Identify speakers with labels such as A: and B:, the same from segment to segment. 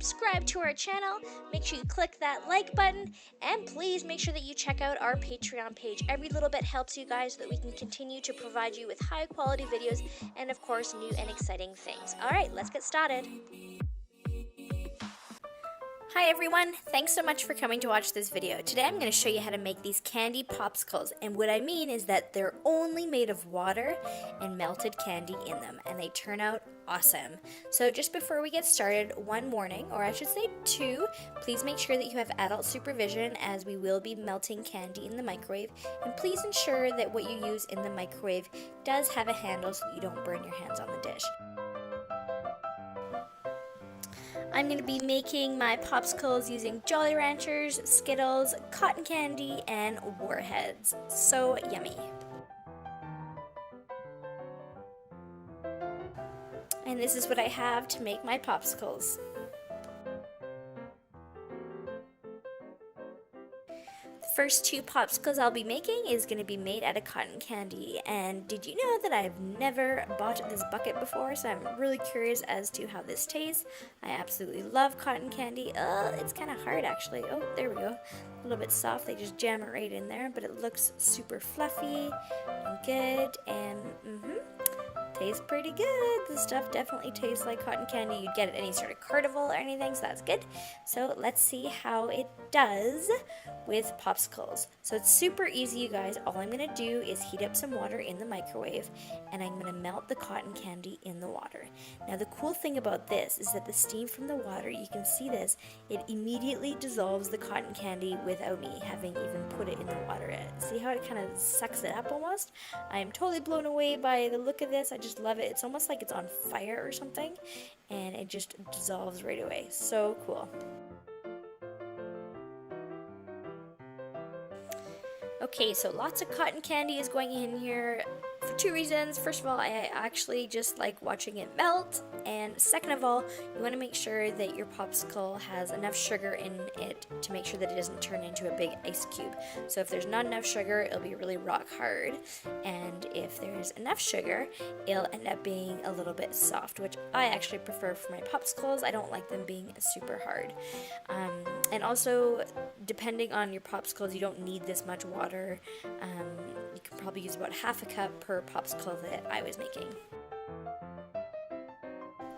A: subscribe to our channel. Make sure you click that like button, and please make sure that you check out our Patreon page. Every little bit helps you guys so that we can continue to provide you with high quality videos and of course new and exciting things. Alright, let's get started. Hi everyone, thanks so much for coming to watch this video. Today I'm going to show you how to make these candy popsicles, and what I mean is that they're only made of water and melted candy in them, and they turn out awesome. So just before we get started, one warning, or I should say two, please make sure that you have adult supervision as we will be melting candy in the microwave, and please ensure that what you use in the microwave does have a handle so that you don't burn your hands on the dish. I'm going to be making my popsicles using Jolly Ranchers, Skittles, cotton candy, and Warheads. So yummy. And this is what I have to make my popsicles. The first two popsicles I'll be making is going to be made out of cotton candy, and did you know that I've never bought this bucket before, so I'm really curious as to how this tastes. I absolutely love cotton candy. It's kind of hard actually. Oh, there we go. A little bit soft, they just jam it right in there, but it looks super fluffy and good, and tastes pretty good. This stuff definitely tastes like cotton candy. You'd get it at any sort of carnival or anything, so that's good. So let's see how it does with popsicles. So it's super easy, you guys. All I'm going to do is heat up some water in the microwave, and I'm going to melt the cotton candy in the water. Now the cool thing about this is that the steam from the water, you can see this, it immediately dissolves the cotton candy without me having even put it in the water. See how it kind of sucks it up almost? I am totally blown away by the look of this. I just love it. It's almost like it's on fire or something, and it just dissolves right away. So cool. Okay, so lots of cotton candy is going in here for two reasons. First of all, I actually just like watching it melt, and second of all, you want to make sure that your popsicle has enough sugar in it to make sure that it doesn't turn into a big ice cube. So if there's not enough sugar, it'll be really rock hard, and if there's enough sugar, it'll end up being a little bit soft, which I actually prefer for my popsicles. I don't like them being super hard. And also, depending on your popsicles, you don't need this much water. You can probably use about half a cup per popsicle that I was making.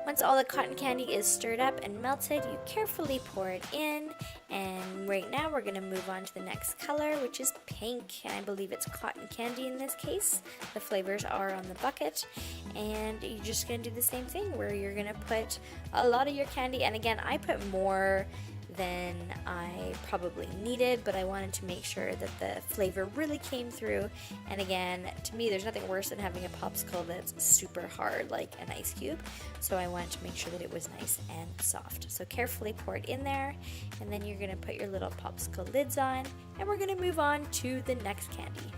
A: Once all the cotton candy is stirred up and melted, you carefully pour it in, and right now we're going to move on to the next color, which is pink, and I believe it's cotton candy in this case. The flavors are on the bucket, and you're just going to do the same thing where you're going to put a lot of your candy, and again, I put more than I probably needed, but I wanted to make sure that the flavor really came through. And again, to me, there's nothing worse than having a popsicle that's super hard like an ice cube, so I wanted to make sure that it was nice and soft. So carefully pour it in there, and then you're going to put your little popsicle lids on, and we're going to move on to the next candy.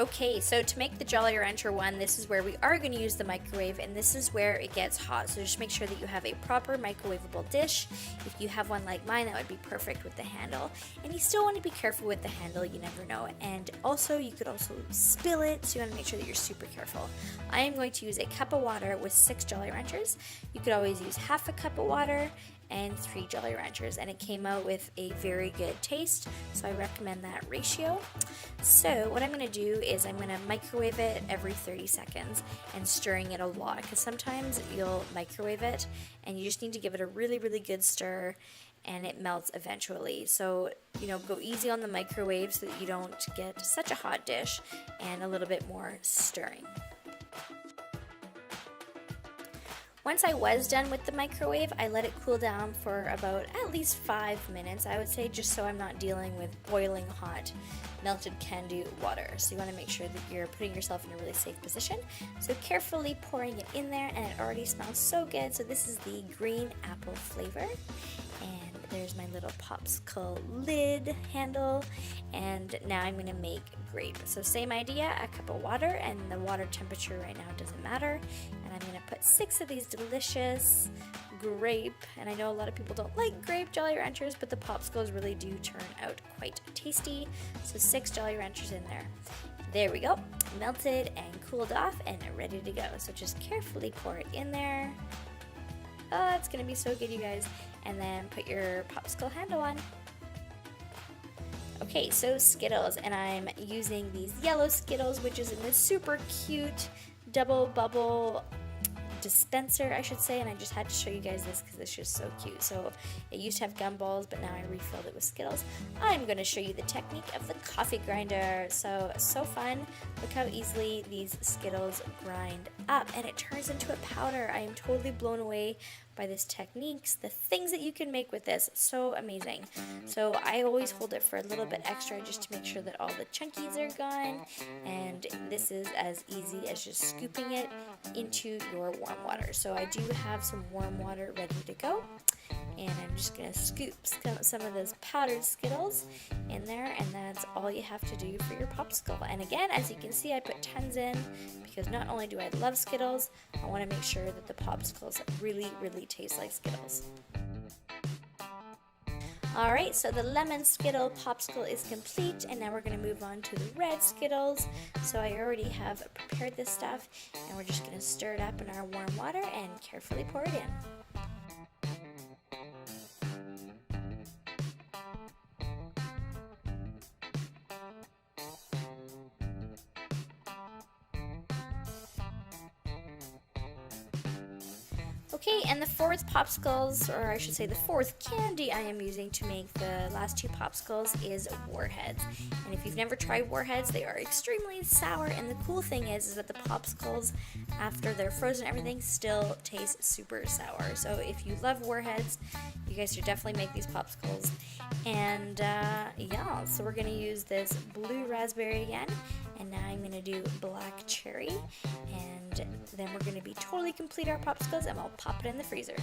A: Okay, so to make the Jolly Rancher one, this is where we are going to use the microwave, and this is where it gets hot. So just make sure that you have a proper microwavable dish. If you have one like mine, that would be perfect with the handle. And you still want to be careful with the handle, you never know. And also, you could also spill it, so you want to make sure that you're super careful. I am going to use a cup of water with 6 Jolly Ranchers. You could always use half a cup of water and 3 Jolly Ranchers, and it came out with a very good taste, so I recommend that ratio. So what I'm going to do is I'm going to microwave it every 30 seconds and stirring it a lot, because sometimes you'll microwave it and you just need to give it a really good stir and it melts eventually. So, go easy on the microwave so that you don't get such a hot dish, and a little bit more stirring. Once I was done with the microwave, I let it cool down for about at least 5 minutes, I would say, just so I'm not dealing with boiling hot melted candy water. So you want to make sure that you're putting yourself in a really safe position. So carefully pouring it in there, and it already smells so good. So this is the green apple flavor, and there's my little popsicle lid handle, and now I'm going to make grape. So same idea, a cup of water, and the water temperature right now doesn't matter, and I'm going to put 6 of these delicious grape, and I know a lot of people don't like grape Jolly Ranchers, but the Popsicles really do turn out quite tasty. So 6 Jolly Ranchers in there. There we go, melted and cooled off and ready to go. So just carefully pour it in there. Oh, it's gonna be so good, you guys. And then put your popsicle handle on. Okay, so Skittles, and I'm using these yellow Skittles, which is in this super cute double bubble dispenser, I should say, and I just had to show you guys this because it's just so cute. So it used to have gumballs, but now I refilled it with Skittles. I'm going to show you the technique of the coffee grinder. So fun. Look how easily these Skittles grind up, and it turns into a powder. I am totally blown away by this techniques, the things that you can make with this. So amazing. So I always hold it for a little bit extra just to make sure that all the chunkies are gone, and this is as easy as just scooping it into your warm water. So I do have some warm water ready to go, and I'm just going to scoop some of those powdered Skittles in there, and that's all you have to do for your popsicle. And again, as you can see, I put tons in because not only do I love Skittles, I want to make sure that the popsicles really, really taste like Skittles. Alright, so the lemon Skittle popsicle is complete, and now we're going to move on to the red Skittles. So I already have prepared this stuff, and we're just going to stir it up in our warm water and carefully pour it in. Okay, and the fourth popsicles, or I should say the fourth candy I am using to make the last 2 popsicles is Warheads. And if you've never tried Warheads, they are extremely sour, and the cool thing is that the popsicles, after they're frozen and everything, still taste super sour. So if you love Warheads, you guys should definitely make these popsicles. And yeah, so we're going to use this blue raspberry again, and now I'm going to do black cherry, and then we're going to be totally complete our popsicles, and I'll pop it in the freezer.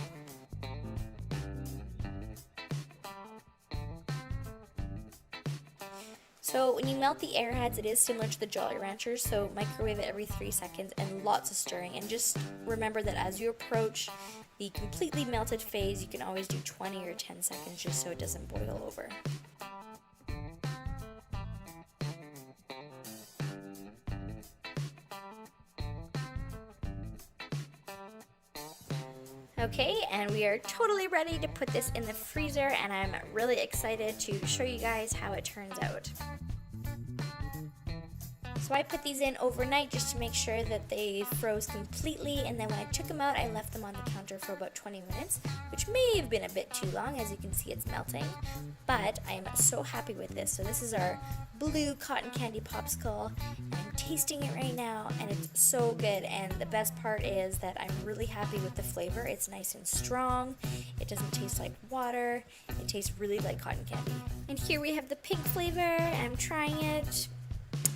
A: So when you melt the airheads, it is similar to the Jolly Ranchers, so microwave it every 3 seconds and lots of stirring. And just remember that as you approach the completely melted phase, you can always do 20 or 10 seconds just so it doesn't boil over. Okay, and we are totally ready to put this in the freezer, and I'm really excited to show you guys how it turns out. So I put these in overnight just to make sure that they froze completely, and then when I took them out, I left them on the counter for about 20 minutes, which may have been a bit too long. As you can see, it's melting, but I am so happy with this. So this is our blue cotton candy popsicle, and I'm tasting it right now, and it's so good. And the best part is that I'm really happy with the flavor. It's nice and strong. It doesn't taste like water. It tastes really like cotton candy. And here we have the pink flavor. I'm trying it.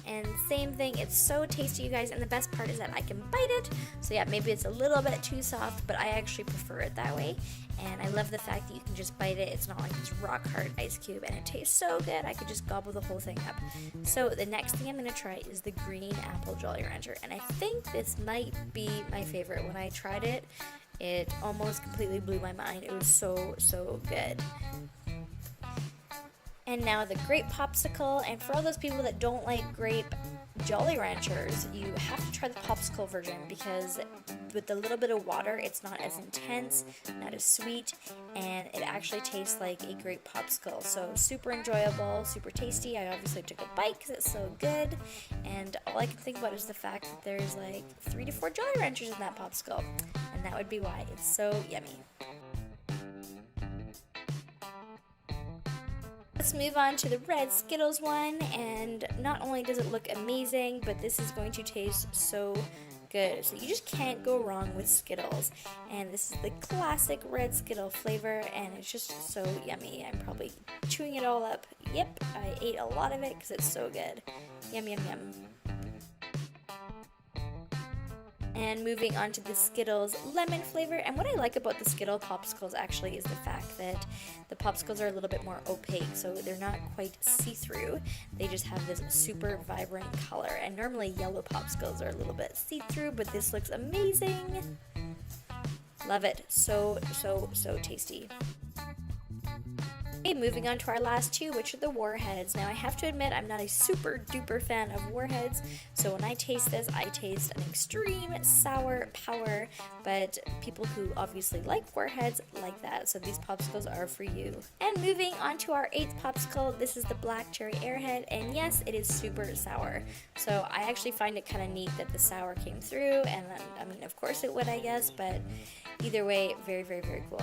A: And same thing, it's so tasty, you guys, and the best part is that I can bite it. So yeah, maybe it's a little bit too soft, but I actually prefer it that way. And I love the fact that you can just bite it. It's not like this rock hard ice cube, and it tastes so good. I could just gobble the whole thing up. So the next thing I'm going to try is the green apple Jolly Rancher, and I think this might be my favorite. When I tried it, it almost completely blew my mind. It was so good. And now the grape popsicle, and for all those people that don't like grape Jolly Ranchers, you have to try the popsicle version, because with a little bit of water, it's not as intense, not as sweet, and it actually tastes like a grape popsicle. So super enjoyable, super tasty. I obviously took a bite because it's so good, and all I can think about is the fact that there's like 3 to 4 Jolly Ranchers in that popsicle, and that would be why. It's so yummy. Let's move on to the red Skittles one, and not only does it look amazing, but this is going to taste so good. So you just can't go wrong with Skittles, and this is the classic red Skittle flavor, and it's just so yummy. I'm probably chewing it all up. Yep, I ate a lot of it because it's so good. Yum, yum, yum. And moving on to the Skittles lemon flavor, and what I like about the Skittle popsicles actually is the fact that the popsicles are a little bit more opaque, so they're not quite see-through. They just have this super vibrant color, and normally yellow popsicles are a little bit see-through, but this looks amazing. Love it. So tasty. Okay, moving on to our last two, which are the Warheads. Now I have to admit I'm not a super duper fan of Warheads, so when I taste this, I taste an extreme sour power, but people who obviously like Warheads like that, so these popsicles are for you. And moving on to our 8th popsicle, this is the Black Cherry Airhead, and yes, it is super sour. So I actually find it kind of neat that the sour came through, and I mean, of course it would, I guess, but either way, very, very, very cool.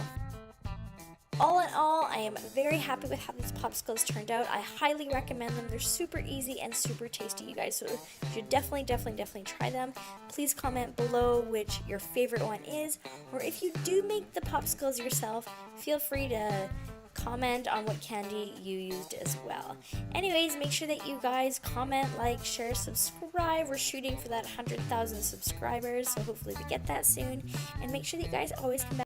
A: All in all, I am very happy with how these popsicles turned out. I highly recommend them. They're super easy and super tasty, you guys, so you should definitely try them. Please comment below which your favorite one is, or if you do make the popsicles yourself, feel free to comment on what candy you used as well. Anyways, make sure that you guys comment, like, share, subscribe. We're shooting for that 100,000 subscribers, so hopefully we get that soon. And make sure that you guys always come back